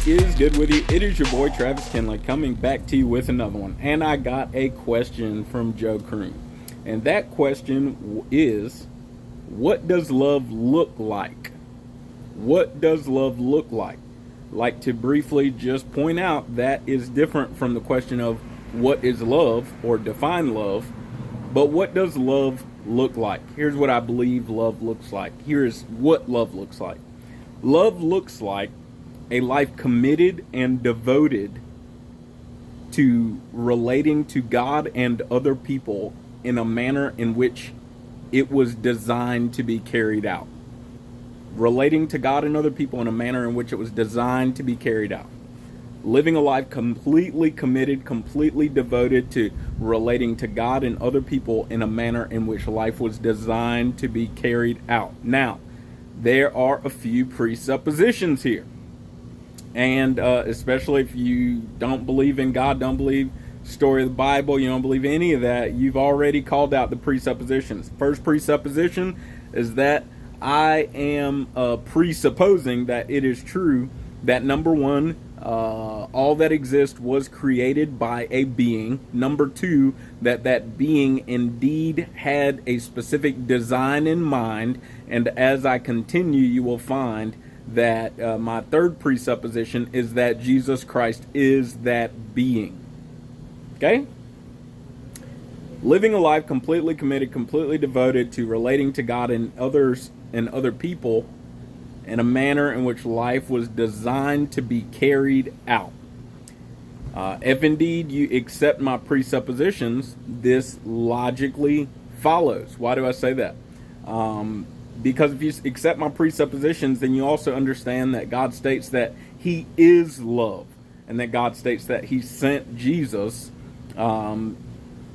What is good with you? It is your boy Travis Kinley coming back to you with another one. And I got a question from Joe Kroon. And that question is, what does love look like? What does love look like? Like to briefly just point out that is different from the question of what is love or define love. But what does love look like? Here's what I believe love looks like. Here's what love looks like. Love looks like a life committed and devoted to relating to God and other people in a manner in which it was designed to be carried out. Relating to God and other people in a manner in which it was designed to be carried out. Living a life completely committed, completely devoted to relating to God and other people in a manner in which life was designed to be carried out. Now, there are a few presuppositions here. And especially if you don't believe in God, don't believe the story of the Bible, you don't believe any of that, you've already called out the presuppositions. First presupposition is that I am presupposing that it is true that number one, all that exists was created by a being. Number two, that being indeed had a specific design in mind. And as I continue, you will find that my third presupposition is that Jesus Christ is that being. Okay? Living a life completely committed, completely devoted to relating to God and others and other people in a manner in which life was designed to be carried out. If indeed you accept my presuppositions, this logically follows. Why do I say that? Because if you accept my presuppositions, then you also understand that God states that He is love, and that God states that He sent Jesus to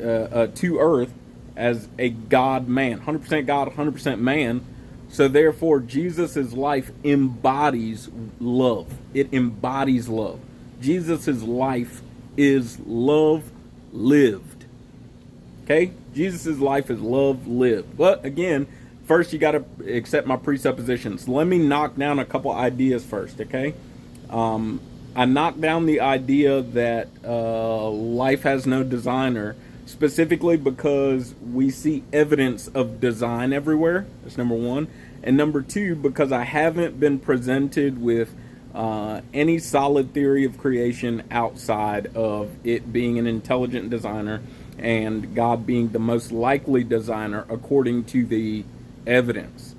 earth as a God-man, 100% God, 100% man. So therefore, Jesus' life embodies love. It embodies love. Jesus' life is love lived. Okay? Jesus' life is love lived. But again, first you got to accept my presuppositions. Let me knock down a couple ideas first, okay? I knocked down the idea that life has no designer, specifically because we see evidence of design everywhere. That's number one. And number two, because I haven't been presented with any solid theory of creation outside of it being an intelligent designer and God being the most likely designer according to the evidence.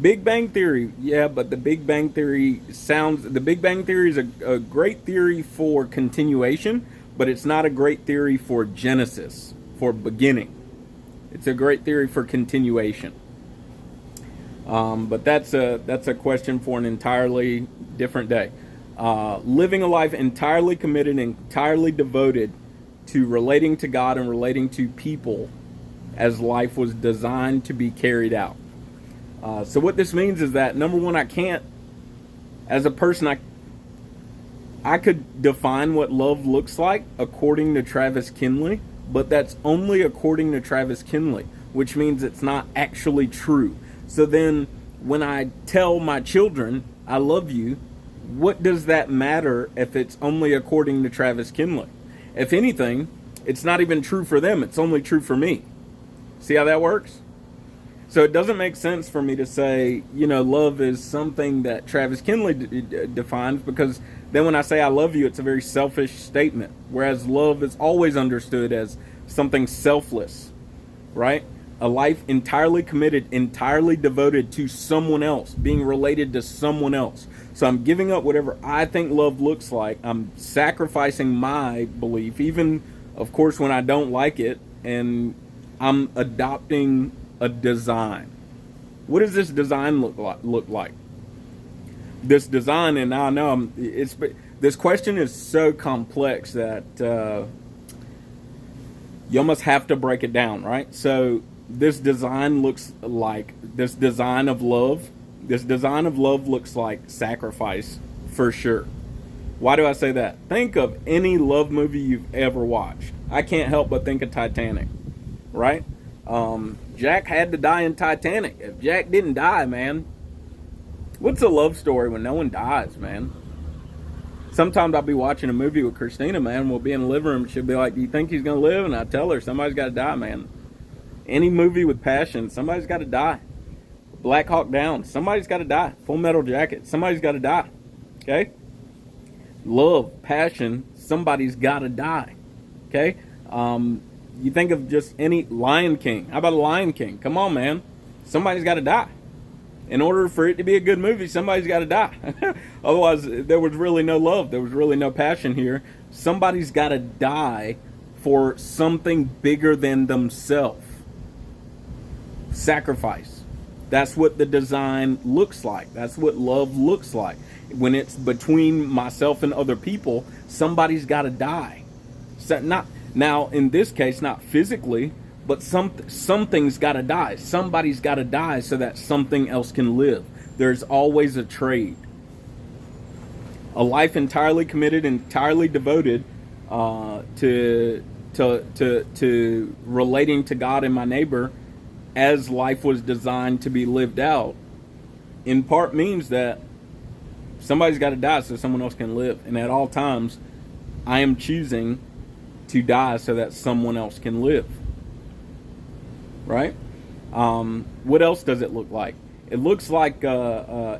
Big Bang Theory, yeah, but the Big Bang Theory is a great theory for continuation, but it's not a great theory for Genesis, for beginning. It's a great theory for continuation. But that's a question for an entirely different day. Living a life entirely committed, entirely devoted to relating to God and relating to people as life was designed to be carried out. So what this means is that, number one, I can't, as a person, I could define what love looks like according to Travis Kinley, but that's only according to Travis Kinley, which means it's not actually true. So then when I tell my children, I love you, what does that matter if it's only according to Travis Kinley? If anything, it's not even true for them. It's only true for me. See how that works? So it doesn't make sense for me to say, love is something that Travis Kinley defines, because then when I say I love you, it's a very selfish statement. Whereas love is always understood as something selfless, right? A life entirely committed, entirely devoted to someone else, being related to someone else. So I'm giving up whatever I think love looks like. I'm sacrificing my belief, even, of course, when I don't like it, and I'm adopting a design. What does this design look like? This design, and now I know this question is so complex that you almost have to break it down, right? So this design looks like, this design of love looks like sacrifice for sure. Why do I say that? Think of any love movie you've ever watched. I can't help but think of Titanic, right? Jack had to die in Titanic. If Jack didn't die, man, what's a love story when no one dies, man? Sometimes I'll be watching a movie with Christina, man. We'll be in the living room. She'll be like, "Do you think he's going to live?" And I tell her, somebody's got to die, man. Any movie with passion, somebody's got to die. Black Hawk Down, somebody's got to die. Full Metal Jacket, somebody's got to die. Okay? Love, passion, somebody's got to die. Okay? You think of just any Lion King. How about a Lion King? Come on, man. Somebody's got to die. In order for it to be a good movie, somebody's got to die. Otherwise, there was really no love. There was really no passion here. Somebody's got to die for something bigger than themselves. Sacrifice. That's what the design looks like. That's what love looks like. When it's between myself and other people, somebody's got to die. So now, in this case, not physically, but something's got to die. Somebody's got to die so that something else can live. There's always a trade. A life entirely committed, entirely devoted to relating to God and my neighbor as life was designed to be lived out, in part means that somebody's got to die so someone else can live. And at all times, I am choosing to die so that someone else can live. Right? What else does it look like? It looks like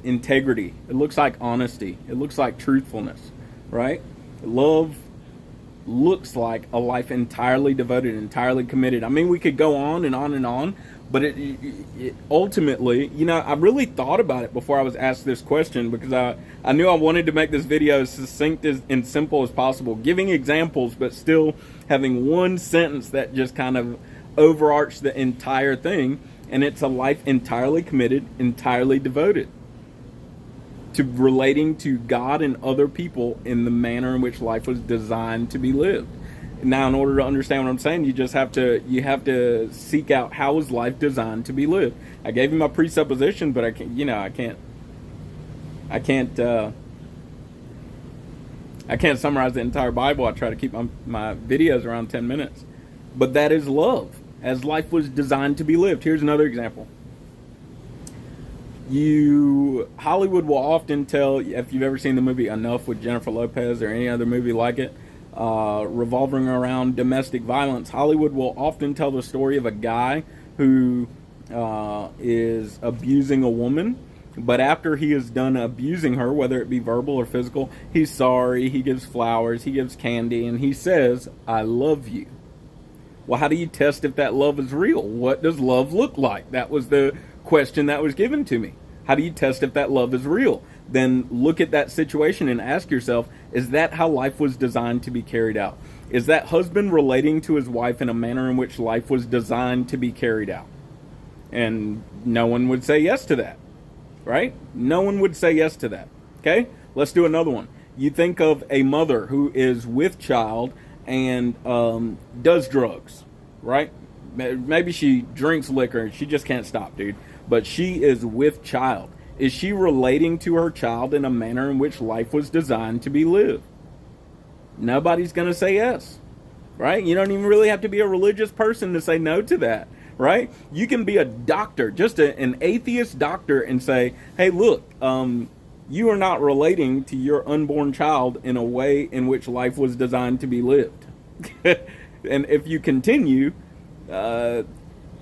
integrity. It looks like honesty. It looks like truthfulness. Right? Love looks like a life entirely devoted, entirely committed. I mean, we could go on and on and on, but it ultimately, you know, I really thought about it before I was asked this question, because I knew I wanted to make this video as succinct and simple as possible, giving examples, but still having one sentence that just kind of overarched the entire thing. And it's a life entirely committed, entirely devoted to relating to God and other people in the manner in which life was designed to be lived. Now, in order to understand what I'm saying, you have to seek out, how is life designed to be lived. I gave you my presupposition, but I can't summarize the entire Bible. I try to keep my videos around 10 minutes. But that is love, as life was designed to be lived. Here's another example. Hollywood will often tell, if you've ever seen the movie Enough with Jennifer Lopez or any other movie like it, revolving around domestic violence, Hollywood will often tell the story of a guy who is abusing a woman, but after he is done abusing her, whether it be verbal or physical, he's sorry, he gives flowers, he gives candy, and he says, "I love you." Well, how do you test if that love is real? What does love look like? That was the question that was given to me. How do you test if that love is real? Then look at that situation and ask yourself, is that how life was designed to be carried out? Is that husband relating to his wife in a manner in which life was designed to be carried out? And no one would say yes to that, right? No one would say yes to that. Okay, let's do another one. You think of a mother who is with child and does drugs, right? Maybe she drinks liquor and she just can't stop, dude. But she is with child. Is she relating to her child in a manner in which life was designed to be lived? Nobody's going to say yes, right? You don't even really have to be a religious person to say no to that, right? You can be a doctor, just an atheist doctor, and say, hey, look, you are not relating to your unborn child in a way in which life was designed to be lived. And if you continue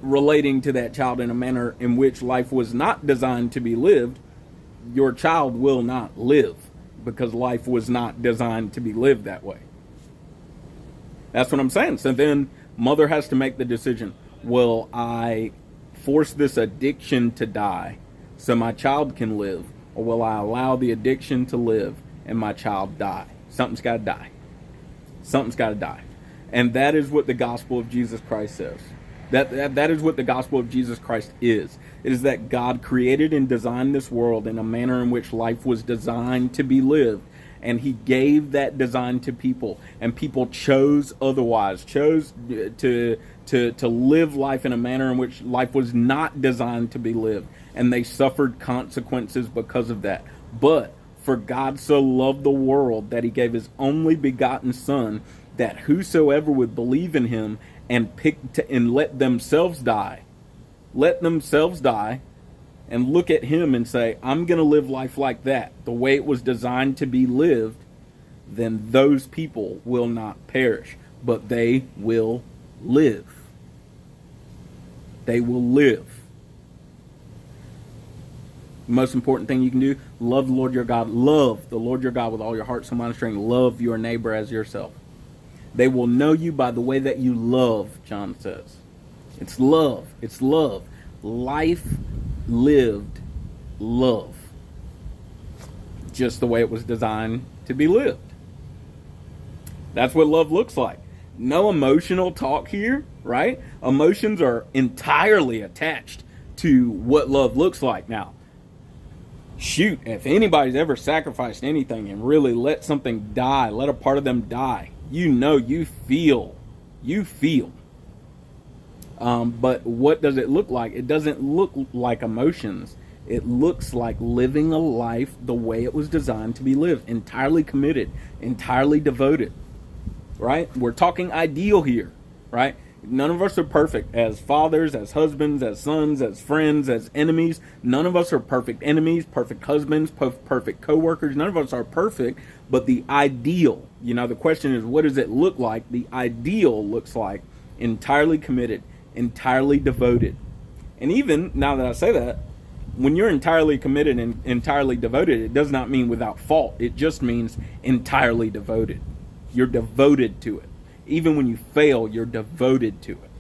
relating to that child in a manner in which life was not designed to be lived, your child will not live, because life was not designed to be lived that way. That's what I'm saying. So then mother has to make the decision, will I force this addiction to die so my child can live, or will I allow the addiction to live and my child die? Something's got to die. Something's got to die. And that is what the gospel of Jesus Christ says. That is what the gospel of Jesus Christ is. It is that God created and designed this world in a manner in which life was designed to be lived. And he gave that design to people. And people chose otherwise, chose to live life in a manner in which life was not designed to be lived. And they suffered consequences because of that. But for God so loved the world that he gave his only begotten Son, that whosoever would believe in him and let themselves die, and look at him and say, I'm going to live life like that, the way it was designed to be lived, then those people will not perish, but they will live. They will live. The most important thing you can do, love the Lord your God. Love the Lord your God with all your heart, soul, mind, and strength. Love your neighbor as yourself. They will know you by the way that you love, John says. It's love. It's love. Life lived love. Just the way it was designed to be lived. That's what love looks like. No emotional talk here, right? Emotions are entirely attached to what love looks like. Now, shoot, if anybody's ever sacrificed anything and really let something die, let a part of them die, you feel. But what does it look like? It doesn't look like emotions. It looks like living a life the way it was designed to be lived. Entirely committed, entirely devoted, right? We're talking ideal here, right? None of us are perfect as fathers, as husbands, as sons, as friends, as enemies. None of us are perfect enemies, perfect husbands, perfect co-workers. None of us are perfect, but the ideal, the question is, what does it look like? The ideal looks like entirely committed, entirely devoted. And even now that I say that, when you're entirely committed and entirely devoted, it does not mean without fault. It just means entirely devoted. You're devoted to it. Even when you fail, you're devoted to it.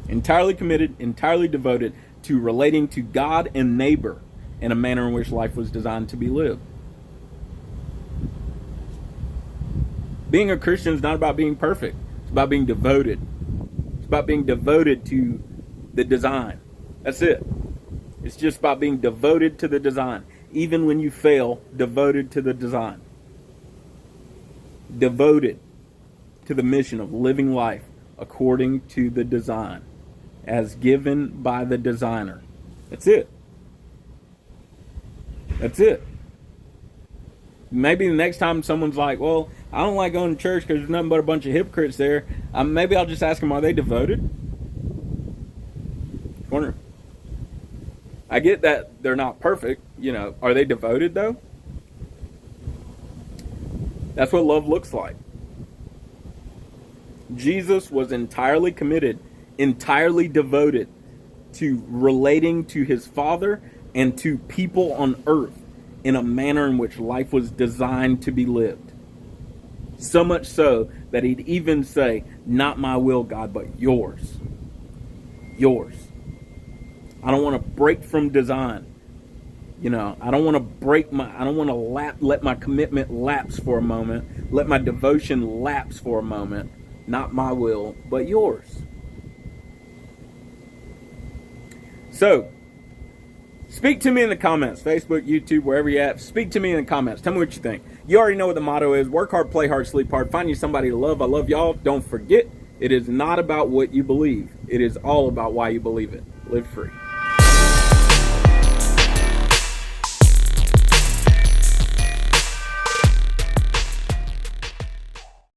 Entirely committed, entirely devoted to relating to God and neighbor in a manner in which life was designed to be lived. Being a Christian is not about being perfect. It's about being devoted. It's about being devoted to the design. That's it. It's just about being devoted to the design. Even when you fail, devoted to the design. Devoted to the mission of living life according to the design as given by the designer. That's it. That's it. Maybe the next time someone's like, well, I don't like going to church because there's nothing but a bunch of hypocrites there. Maybe I'll just ask them, are they devoted? Wonder. I get that they're not perfect. Are they devoted though? That's what love looks like. Jesus was entirely committed, entirely devoted to relating to his Father and to people on earth in a manner in which life was designed to be lived. So much so that he'd even say, not my will, God, but yours. Yours. I don't want to break from design. I don't want to let my commitment lapse for a moment. Let my devotion lapse for a moment. Not my will, but yours. So, speak to me in the comments. Facebook, YouTube, wherever you're at. Speak to me in the comments. Tell me what you think. You already know what the motto is. Work hard, play hard, sleep hard. Find you somebody to love. I love y'all. Don't forget, it is not about what you believe. It is all about why you believe it. Live free.